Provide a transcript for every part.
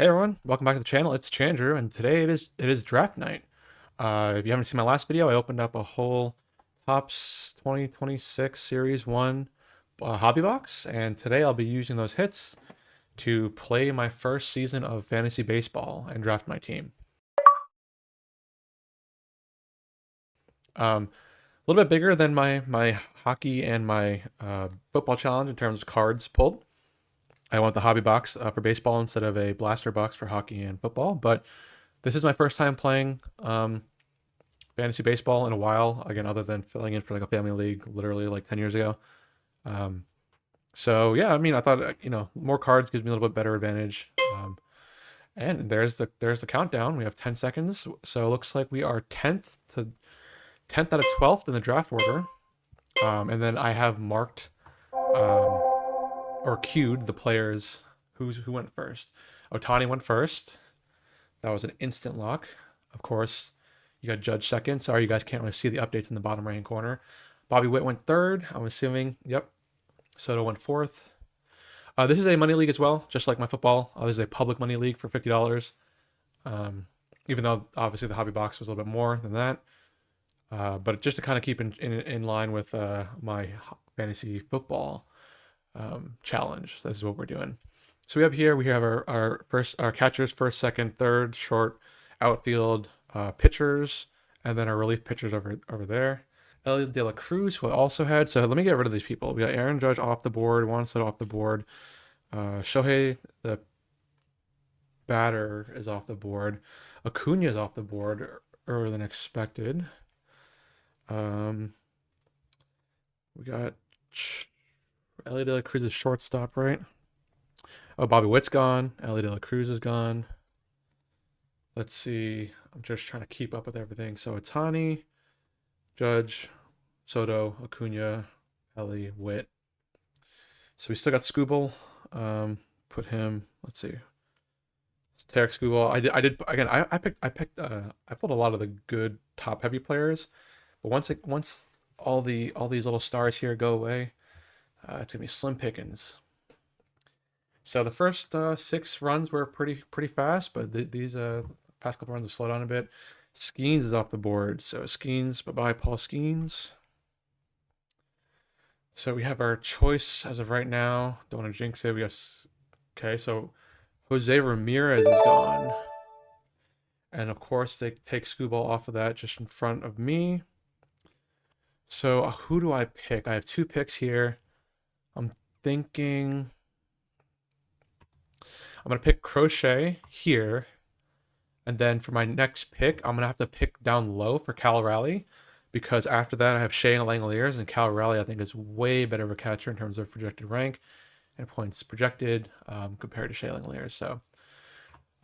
Hey everyone, welcome back to the channel. It's Chandru, and today it is draft night. If you haven't seen my last video, I opened up a whole Topps 2026 Series 1 hobby box, and today I'll be using those hits to play my first season of fantasy baseball and draft my team. A little bit bigger than my hockey and my football challenge in terms of cards pulled. I went the hobby box for baseball instead of a blaster box for hockey and football, but this is my first time playing fantasy baseball in a while. Again, other than filling in for like a family league, literally like 10 years ago. Um, so yeah, I mean, I thought more cards gives me a little bit better advantage. And there's the countdown. We have 10 seconds. So it looks like we are 10th out of 12th in the draft order. And then I have marked or queued the players who went first. Otani went first. That was an instant lock. Of course, you got Judge second. Sorry, you guys can't really see the updates in the bottom right hand corner. Bobby Witt went third. I'm assuming. Yep. Soto went fourth. This is a money league as well, just like my football. This is a public money league for $50. Even though obviously the hobby box was a little bit more than that. But just to kind of keep in line with my fantasy football challenge, this is what we're doing. So we have our catchers, first, second, third, short, outfield, pitchers, and then our relief pitchers over there. Elliot De La Cruz, who I also had. So let me get rid of these people. We got Aaron Judge off the board, Juan Soto off the board. Shohei, the batter, is off the board. Acuna is off the board earlier than expected. We got Elliot De La Cruz is shortstop, right? Oh, Bobby Witt's gone. Elliot De La Cruz is gone. Let's see. I'm just trying to keep up with everything. So Otani, Judge, Soto, Acuna, Ellie, Witt. So we still got Scooble. Put him. Let's see. Tarek Scooble. I did again. I pulled a lot of the good top heavy players, but once all these little stars here go away, it's gonna be slim pickings. So the first 6 runs were pretty fast, but these past couple runs have slowed down a bit. Skeens is off the board, so Skeens, bye-bye Paul Skeens. So we have our choice as of right now. Don't want to jinx it. Okay, so Jose Ramirez is gone. And of course they take Screwball off of that just in front of me. So who do I pick? I have 2 picks here. I'm thinking I'm gonna pick Crochet here. And then for my next pick, I'm gonna have to pick down low for Cal Raleigh, because after that I have Shea Langoliers, and Cal Raleigh I think is way better of a catcher in terms of projected rank and points projected compared to Shea Langoliers. So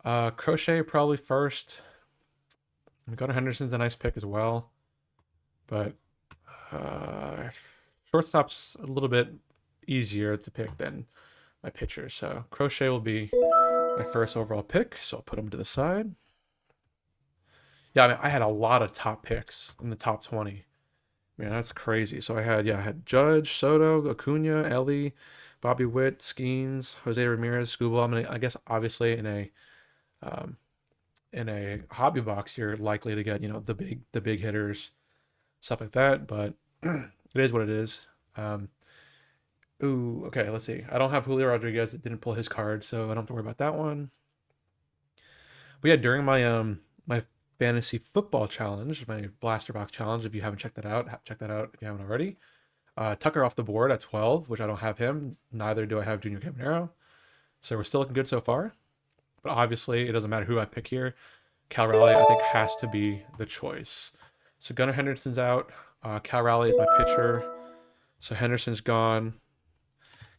Crochet probably first. Gunnar Henderson's a nice pick as well, but shortstop's a little bit easier to pick than my pitcher. So Crochet will be my first overall pick, so I'll put him to the side. Yeah, I mean, I had a lot of top picks in the top 20. Man, that's crazy. So I had Judge, Soto, Acuna, Ellie, Bobby Witt, Skeens, Jose Ramirez, Scooble. I guess obviously um, in a hobby box, you're likely to get the big hitters, stuff like that. But it is what it is. Ooh, okay. Let's see. I don't have Julio Rodriguez. It didn't pull his card, so I don't have to worry about that one. But yeah, during my fantasy football challenge, my blaster box challenge. If you haven't checked that out, check that out if you haven't already. Tucker off the board at 12, which I don't have him. Neither do I have Junior Caminero. So we're still looking good so far. But obviously, it doesn't matter who I pick here. Cal Raleigh, I think, has to be the choice. So Gunnar Henderson's out. Cal Raleigh is my pitcher. So Henderson's gone.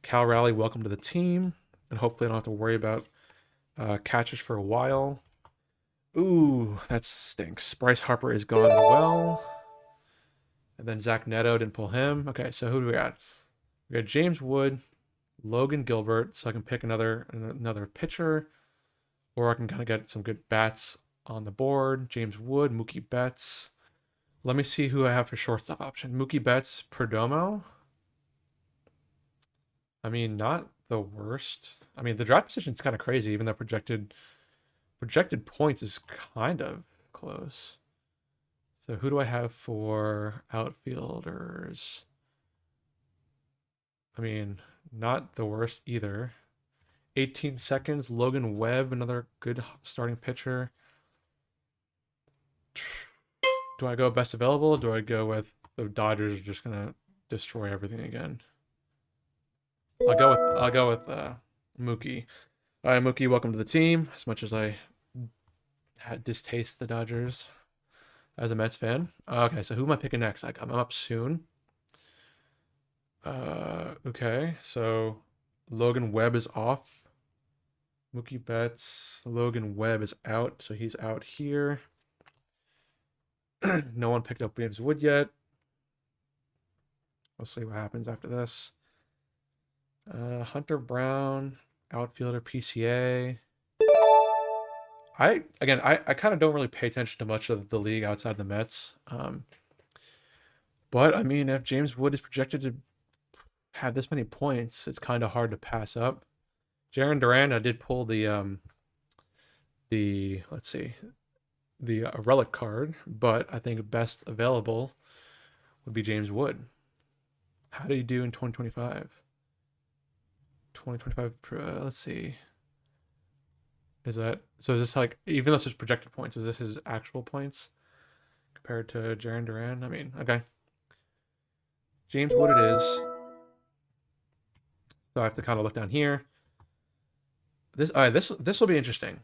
Cal Raleigh, welcome to the team. And hopefully I don't have to worry about catches for a while. Ooh, that stinks. Bryce Harper is gone as well. And then Zach Neto didn't pull him. Okay, so who do we got? We got James Wood, Logan Gilbert, so I can pick another pitcher, or I can kind of get some good bats on the board. James Wood, Mookie Betts. Let me see who I have for shortstop option. Mookie Betts, Perdomo. I mean, not the worst. I mean, the draft position is kind of crazy, even though projected points is kind of close. So who do I have for outfielders? I mean, not the worst either. 18 seconds. Logan Webb, another good starting pitcher. Do I go best available? Or do I go with the Dodgers are just gonna destroy everything again? I'll go with Mookie. All right, Mookie, welcome to the team. As much as I had distaste the Dodgers as a Mets fan. Okay, so who am I picking next? I'm up soon. Okay, so Logan Webb is off. Mookie Betts. Logan Webb is out, so he's out here. No one picked up James Wood yet. We'll see what happens after this. Hunter Brown, outfielder, PCA. I kind of don't really pay attention to much of the league outside the Mets. But I mean, if James Wood is projected to have this many points, it's kind of hard to pass up. Jarren Duran, I did pull the let's see, the relic card, but I think best available would be James Wood. How do you do in 2025? 2025, let's see. Is that so? Is this like, even though it's just projected points, is this his actual points compared to Jarren Duran? I mean, okay. James Wood it is. So I have to kind of look down here. This will be interesting.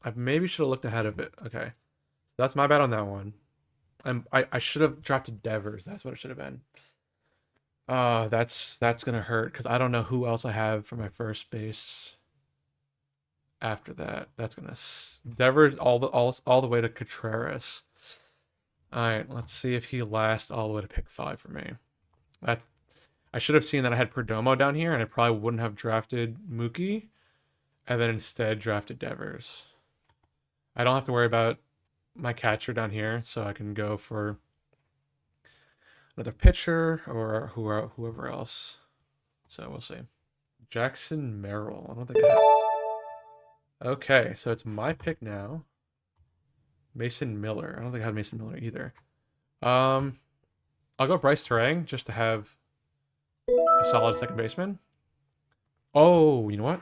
I maybe should have looked ahead of it. Okay, that's my bad on that one. I should have drafted Devers. That's what it should have been. That's gonna hurt because I don't know who else I have for my first base after that. That's gonna Devers all the way to Contreras. All right, let's see if he lasts all the way to pick 5 for me. That I should have seen that I had Perdomo down here, and I probably wouldn't have drafted Mookie, and then instead drafted Devers. I don't have to worry about my catcher down here, so I can go for another pitcher or whoever else. So we'll see. Jackson Merrill. I don't think I have. Okay, so it's my pick now. Mason Miller. I don't think I had Mason Miller either. Um, I'll go Bryce Terang just to have a solid second baseman. Oh, you know what?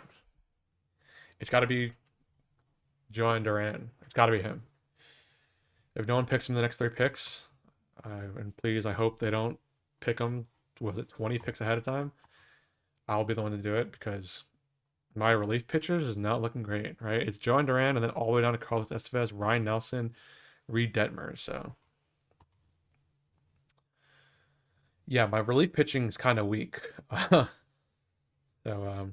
It's got to be Joan Duran. It's got to be him. If no one picks him the next 3 picks, and please, I hope they don't pick him. Was it 20 picks ahead of time? I'll be the one to do it because my relief pitchers is not looking great, right? It's Joan Duran and then all the way down to Carlos Estevez, Ryan Nelson, Reed Detmers. So yeah, my relief pitching is kind of weak. So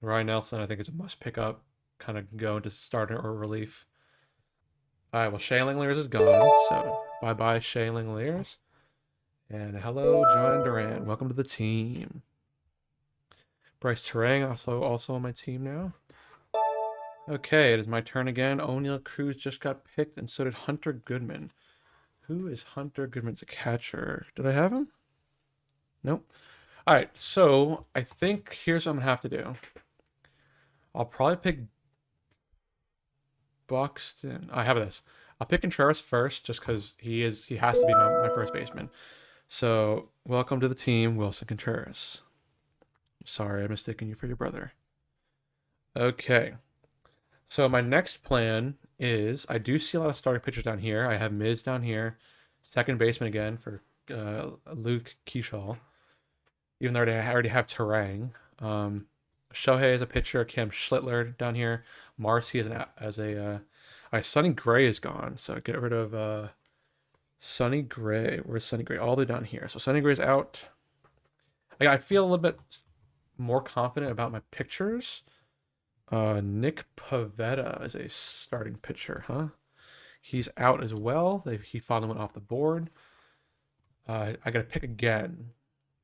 Ryan Nelson, I think it's a must pick up, kind of go into starter or relief. All right, well, Shea Langeliers is gone, so bye bye, Shea Langeliers. And hello, Joan Duran. Welcome to the team. Bryce Terang also on my team now. Okay, it is my turn again. O'Neill Cruz just got picked, and so did Hunter Goodman. Who is Hunter Goodman's a catcher? Did I have him? Nope. All right, so I think here's what I'm gonna have to do. I'll probably pick Buxton. I have this. I'll pick Contreras first, just because he has to be my first baseman. So welcome to the team, Wilson Contreras. Sorry, I'm mistaken you for your brother. Okay. So my next plan is I do see a lot of starting pitchers down here. I have Miz down here, second baseman again for Luke Keyshaw. Even though I already have Terang. Shohei as a pitcher, Cam Schlittler down here, Marcy as a Sonny Gray is gone, so get rid of Sonny Gray. Where's Sonny Gray? All the way down here. So Sonny Gray's out. I feel a little bit more confident about my pitchers. Nick Pivetta is a starting pitcher, huh? He's out as well. He finally went off the board. I gotta pick again.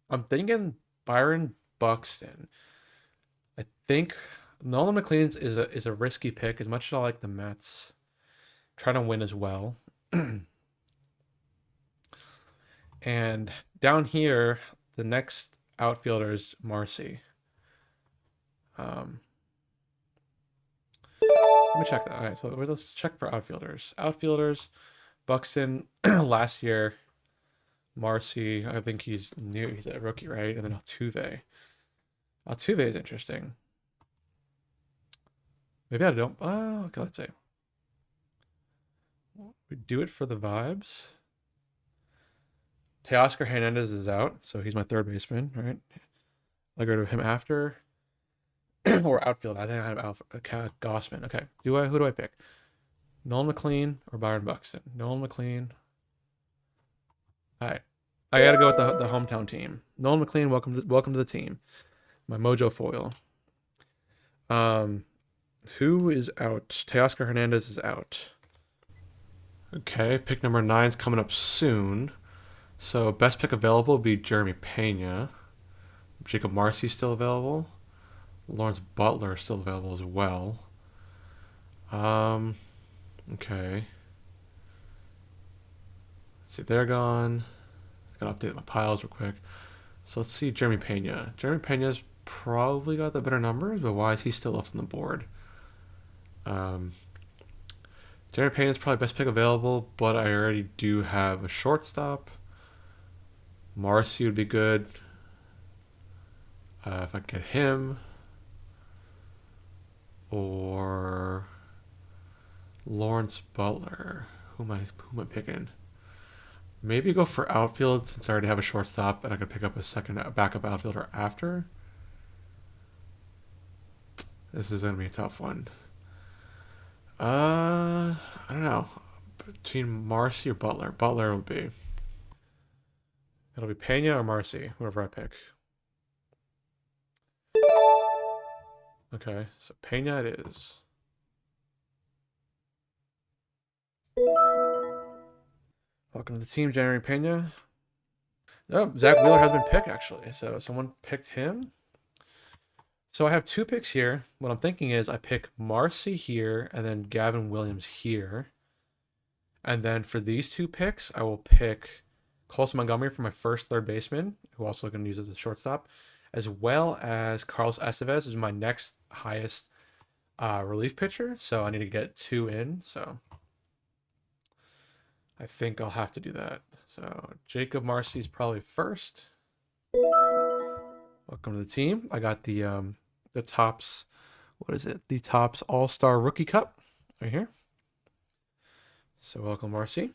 I'm thinking Byron Buxton. I think Nolan McLean is a risky pick as much as I like the Mets. Trying to win as well. And down here, the next outfielder is Marcy. Um, let me check that. All right, so let's check for outfielders. Outfielders, Buxton last year. Marcy, I think he's new. He's a rookie, right? And then Altuve. Altuve is interesting. Maybe I don't. Okay, let's see. We do it for the vibes. Teoscar Hernandez is out, so he's my third baseman, right? I go to him after. Or outfield. I think I have Gossman. Okay. Who do I pick? Nolan McLean or Byron Buxton? Nolan McLean. All right. I got to go with the hometown team. Nolan McLean, welcome to the team. My mojo foil. Who is out? Teoscar Hernandez is out. Okay, pick number 9 is coming up soon. So best pick available would be Jeremy Pena. Jacob Marcy still available. Lawrence Butler still available as well. Okay. Let's see, they're gone. I gotta update my piles real quick. So let's see Jeremy Pena. Jeremy Pena's probably got the better numbers, but why is he still left on the board? Jeremy Pena's probably best pick available, but I already do have a shortstop. Marcy would be good. If I can get him. Or Lawrence Butler. Who am I picking? Maybe go for outfield since I already have a shortstop and I could pick up a backup outfielder after. This is gonna be a tough one. I don't know. Between Marcy or Butler. Butler would be. It'll be Pena or Marcy, whoever I pick. Okay, so Pena it is. Welcome to the team, Jeremy Pena. Oh, Zach Wheeler has been picked actually. So someone picked him. So I have 2 picks here. What I'm thinking is I pick Marcy here and then Gavin Williams here. And then for these 2 picks, I will pick Colson Montgomery for my first third baseman, who also going to use it as a shortstop, as well as Carlos Estevez is my next highest relief pitcher. So I need to get 2 in. So I think I'll have to do that. So Jacob Marcy is probably first. Welcome to the team. I got the Topps, what is it? The Topps All-Star Rookie Cup right here. So welcome, Marcy.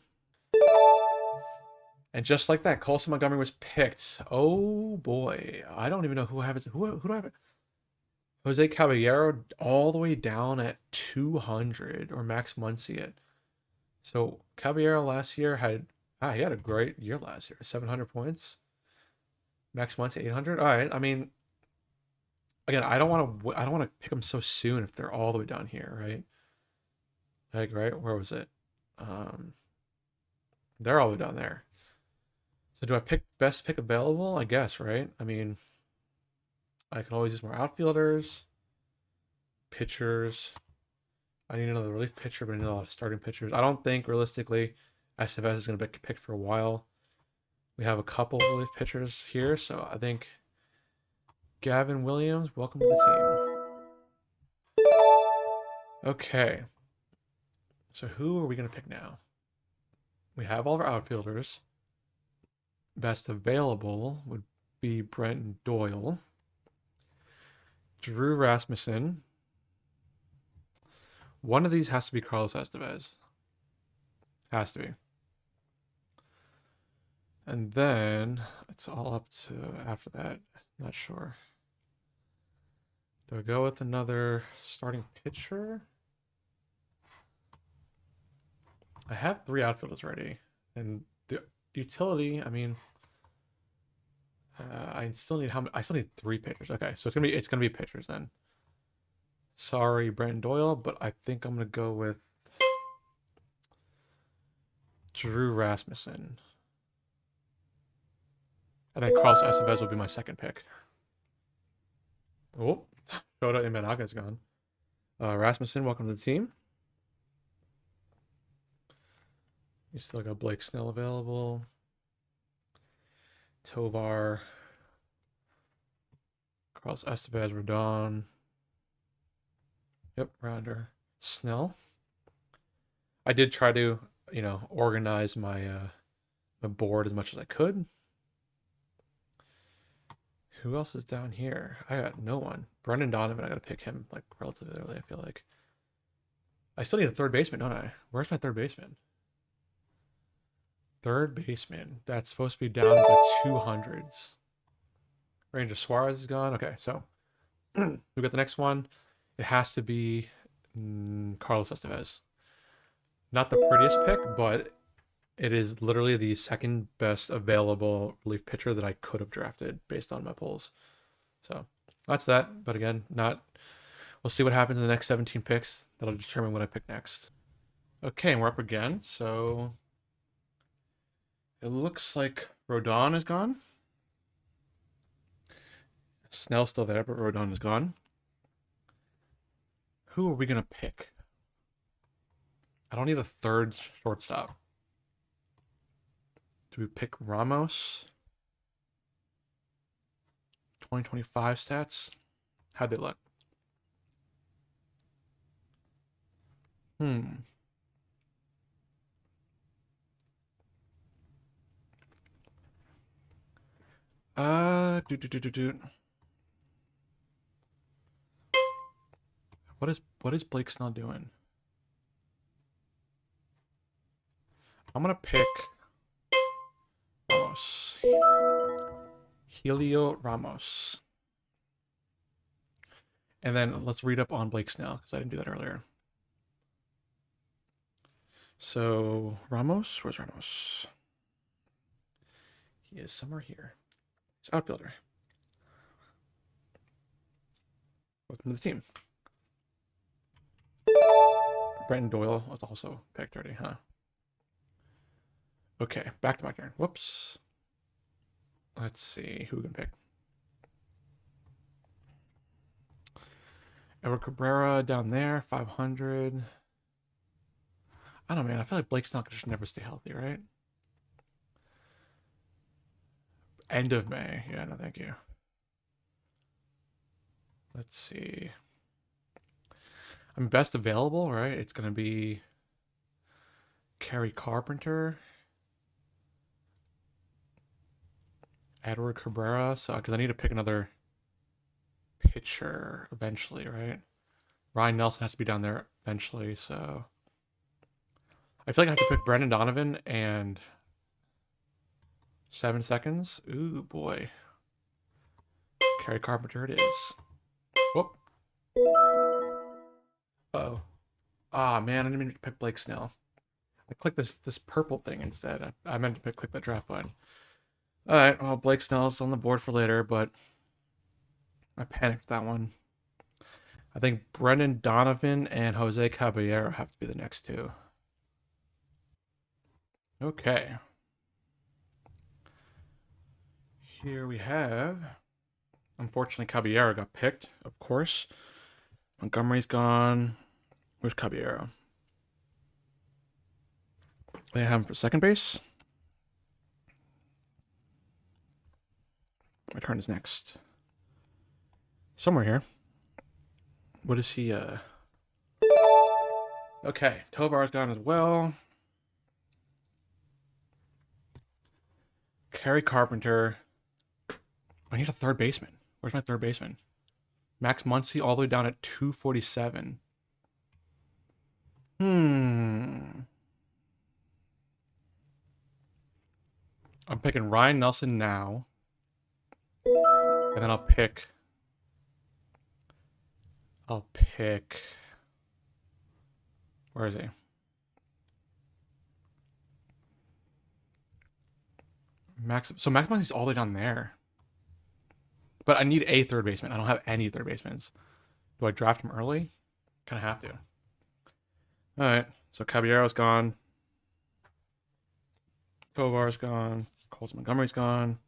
And just like that, Colson Montgomery was picked. Oh boy, I don't even know who I have it. Who do I have it? Jose Caballero all the way down at 200, or Max Muncy at. So Caballero last year he had a great year last year, 700 points. Max Muncy 800. All right, I mean, again, I don't want to pick them so soon if they're all the way down here, right? Like, right, where was it? They're all the way down there. So do I pick best pick available? I guess, right? I mean, I can always use more outfielders, pitchers. I need another relief pitcher, but I need a lot of starting pitchers. I don't think realistically SFS is going to be picked for a while. We have a couple relief pitchers here, so I think Gavin Williams, welcome to the team. Okay. So who are we going to pick now? We have all of our outfielders. Best available would be Brent Doyle. Drew Rasmussen. One of these has to be Carlos Estevez. Has to be. And then it's all up to after that. Not sure. Do I go with another starting pitcher? I have 3 outfielders ready. And the utility, I mean, I still need I still need 3 pitchers. Okay, so it's gonna be pitchers then. Sorry, Brent Doyle, but I think I'm gonna go with Drew Rasmussen. I think Carlos Estevez will be my second pick. Oh, Shota Imanaga's gone. Rasmussen, welcome to the team. You still got Blake Snell available. Tovar. Carlos Estevez, Rodon. Yep, Rounder. Snell. I did try to, organize my board as much as I could. Who else is down here? I got no one. Brendan Donovan, I gotta pick him like relatively early, I feel like. I still need a third baseman, don't I? Where's my third baseman? Third baseman. That's supposed to be down by 200s. Ranger Suarez is gone. Okay, so we got the next one. It has to be Carlos Estevez. Not the prettiest pick, but it is literally the second best available relief pitcher that I could have drafted based on my polls. So that's that. But again, not. We'll see what happens in the next 17 picks. That'll determine what I pick next. Okay, and we're up again. So it looks like Rodon is gone. Snell's still there, but Rodon is gone. Who are we going to pick? I don't need a third shortstop. Do we pick Ramos? 2025 stats? How'd they look? Do. What is Blake Snell doing? I'm gonna pick Ramos. Helio Ramos. And then let's read up on Blake Snell, because I didn't do that earlier. So Ramos, where's Ramos? He is somewhere here. He's outfielder. Welcome to the team. Brenton Doyle was also picked already, huh? Okay, back to my turn. Whoops. Let's see who we can pick. Edward Cabrera down there, 500. I don't know, man. I feel like Blake Snell could just never stay healthy, right? End of May. Yeah, no, thank you. Let's see. I'm best available, right? It's going to be Kerry Carpenter, Edward Cabrera. So, because I need to pick another pitcher eventually, right? Ryan Nelson has to be down there eventually, so I feel like I have to pick Brendan Donovan and 7 seconds. Ooh, boy. Kerry Carpenter it is. Whoop. Uh-oh. Ah, man, I didn't mean to pick Blake Snell. I clicked this purple thing instead. I meant to click the draft button. All right, well, Blake Snell's on the board for later, but I panicked that one. I think Brendan Donovan and Jose Caballero have to be the next two. Okay. Here we have, unfortunately, Caballero got picked, of course. Montgomery's gone. Where's Caballero? They have him for second base. My turn is next. Somewhere here. What is he, Okay, Tovar's gone as well. Kerry Carpenter. I need a third baseman. Where's my third baseman? Max Muncy all the way down at 247. I'm picking Ryan Nelson now. And then I'll pick... Where is he? So Max Muncy's all the way down there. But I need a third baseman. I don't have any third basemen. Do I draft him early? Kind of have to. All right. So Caballero's gone. Tovar's gone. Coles Montgomery's gone.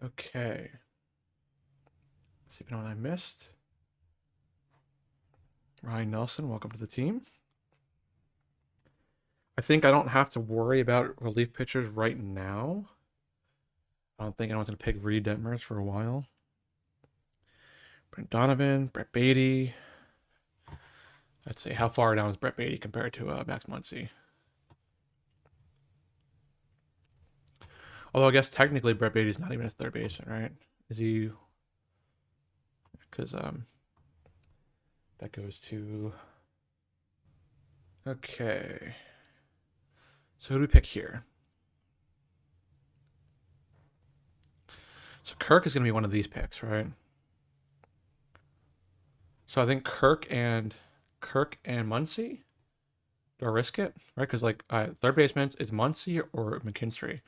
Okay. Let's see if anyone I missed. Ryan Nelson, welcome to the team. I think I don't have to worry about relief pitchers right now. I don't think anyone's going to pick Reed Detmers for a while. Brent Donovan, Brett Beatty. Let's see, how far down is Brett Beatty compared to Max Muncy? Although I guess technically Brett Beatty's not even a third baseman, right? Is he? Because that goes to. Okay. So who do we pick here? So Kirk is going to be one of these picks, right? So I think Kirk and Muncy. Do I risk it? Right? Because like third baseman is Muncy or McKinstry.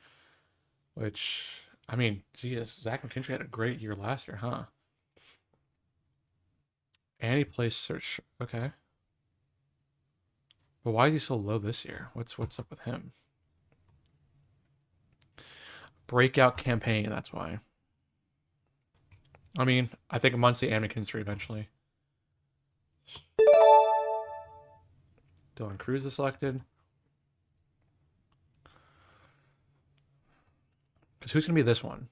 Which I mean, geez, Zach McKinstry had a great year last year, huh? And he plays search. Okay. But why is he so low this year? What's up with him? Breakout campaign, that's why. I mean, I think Muncy and McKinstry eventually. Dylan Cruz is selected. Because who's going to be this one?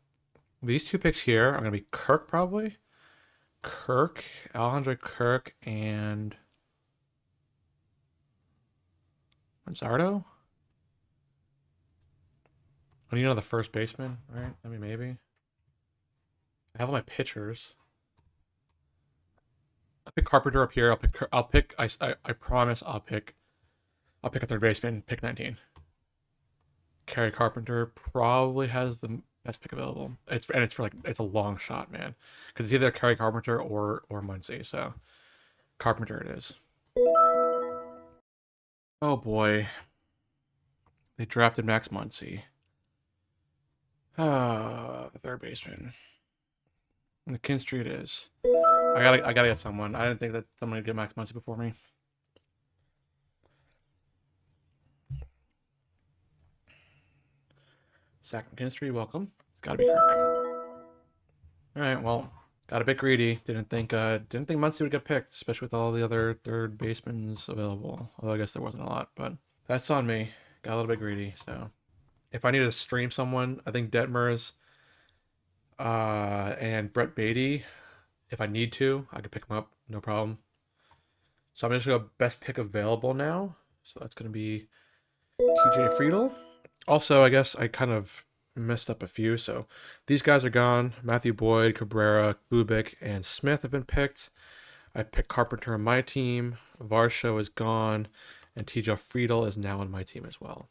These two picks here are going to be Kirk, probably. Kirk, Alejandro Kirk, and Manzardo? I need another first baseman, right? I mean, maybe. I have all my pitchers. I'll pick Carpenter up here. I'll pick. I promise. I'll pick a third baseman. Pick 19. Kerry Carpenter probably has the best pick available. It's for like it's a long shot, man. Because it's either Kerry Carpenter or Muncy. So Carpenter it is. Oh boy, they drafted Max Muncy. Third baseman. McKinstry it is. I gotta get someone. I didn't think that someone would get Max Muncy before me. Zach McKinstry, welcome. It's gotta be Kirk. All right, well, got a bit greedy. Didn't think Muncy would get picked, especially with all the other third basemen available. Although I guess there wasn't a lot, but that's on me. Got a little bit greedy. So if I need to stream someone, I think Detmers, and Brett Beatty. If I need to, I could pick them up, no problem. So I'm just gonna go best pick available now. So that's gonna be TJ Friedel. Also, I guess I kind of messed up a few. So these guys are gone. Matthew Boyd, Cabrera, Bubik, and Smith have been picked. I picked Carpenter on my team. Varsho is gone. And TJ Friedel is now on my team as well.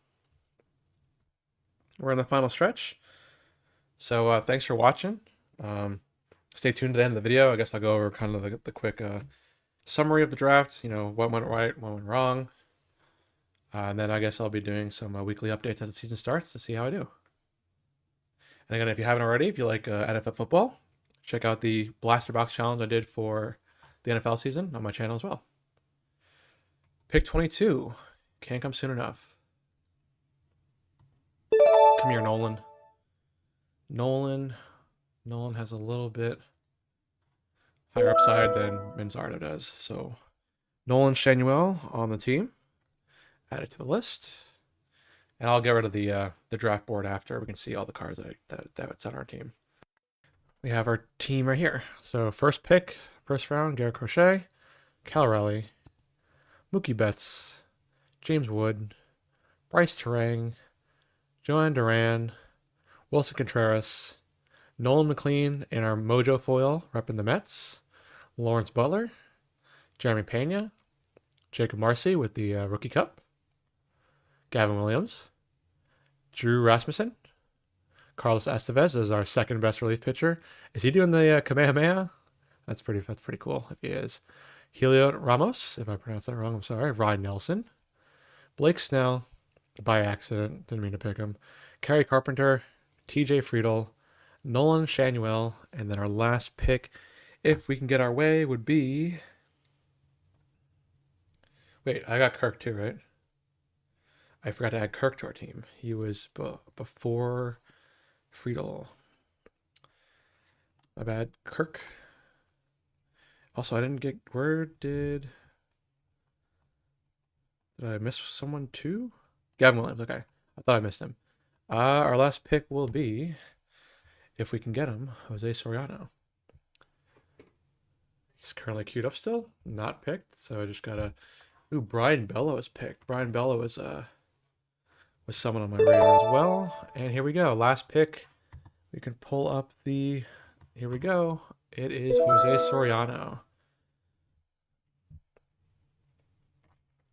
We're in the final stretch. So thanks for watching. Stay tuned to the end of the video. I guess I'll go over kind of the quick summary of the draft. You know, what went right, what went wrong. And then I guess I'll be doing some weekly updates as the season starts to see how I do. And again, if you haven't already, if you like NFL football, check out the Blaster Box Challenge I did for the NFL season on my channel as well. Pick 22. Can't come soon enough. Come here, Nolan. Nolan has a little bit higher upside than Manzardo does. So Nolan Shanuel on the team. Add it to the list. And I'll get rid of the draft board after we can see all the cards that's on our team. We have our team right here. So first pick, first round, Garrett Crochet, Cal Raleigh, Mookie Betts, James Wood, Bryce Terang, Joanne Duran, Wilson Contreras, Nolan McLean in our Mojo foil, repping the Mets, Lawrence Butler, Jeremy Pena, Jacob Marcy with the Rookie Cup, Gavin Williams, Drew Rasmussen, Carlos Estevez is our second best relief pitcher. Is he doing the Kamehameha? That's pretty cool if he is. Helio Ramos, if I pronounced that wrong, I'm sorry. Ryan Nelson, Blake Snell, by accident, didn't mean to pick him. Kerry Carpenter, TJ Friedel, Nolan Shanuel, and then our last pick, if we can get our way, would be. Wait, I got Kirk too, right? I forgot to add Kirk to our team. He was before Friedel. My bad. Kirk. Also, I didn't get. Where did I miss someone too? Gavin Williams. Okay. I thought I missed him. Our last pick will be if we can get him, Jose Soriano. He's currently queued up still, not picked. So I just gotta. Ooh, Brian Bello is picked. Brian Bello was someone on my radar as well. And here we go, last pick. We can pull up the. Here we go. It is Jose Soriano.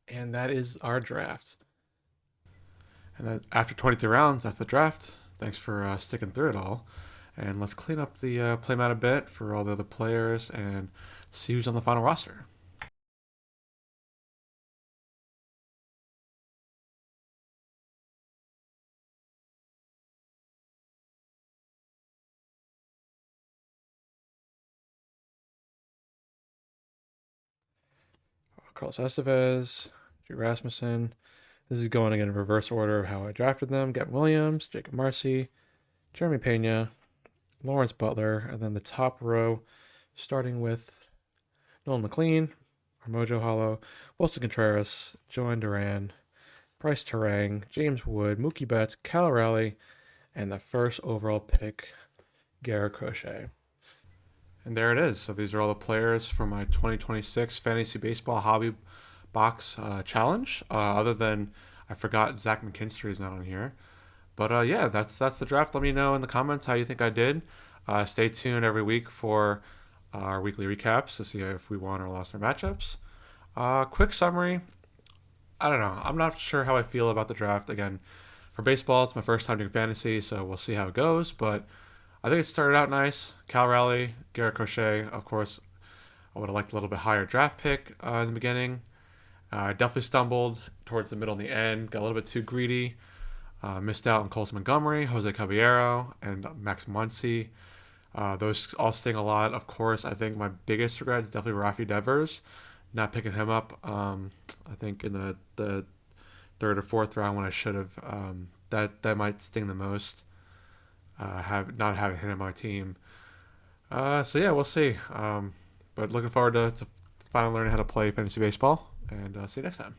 And that is our draft. And then after 23 rounds, that's the draft. Thanks for sticking through it all. And let's clean up the playmat a bit for all the other players and see who's on the final roster. Carlos Estevez, Drew Rasmussen. This is going again in reverse order of how I drafted them. Gavin Williams, Jacob Marcy, Jeremy Pena, Lawrence Butler, and then the top row, starting with Nolan McLean, Armojo Hollow, Wilson Contreras, Joan Duran, Bryce Terang, James Wood, Mookie Betts, Cal Raleigh, and the first overall pick, Garrett Crochet. And there it is. So these are all the players for my 2026 Fantasy Baseball Hobby Box Challenge. Other than I forgot Zach McKinstry is not on here. But yeah, that's the draft. Let me know in the comments how you think I did. Stay tuned every week for our weekly recaps to see if we won or lost our matchups. Quick summary. I don't know. I'm not sure how I feel about the draft. Again, for baseball, it's my first time doing fantasy, so we'll see how it goes. But I think it started out nice. Cal Raleigh, Garrett Crochet, of course. I would have liked a little bit higher draft pick in the beginning. I definitely stumbled towards the middle and the end, got a little bit too greedy. Missed out on Colson Montgomery, Jose Caballero, and Max Muncy. Those all sting a lot. Of course, I think my biggest regret is definitely Rafi Devers, not picking him up. I think in the third or fourth round when I should have. That might sting the most. Have not having him on my team. So yeah, we'll see. But looking forward to finally learning how to play fantasy baseball, and see you next time.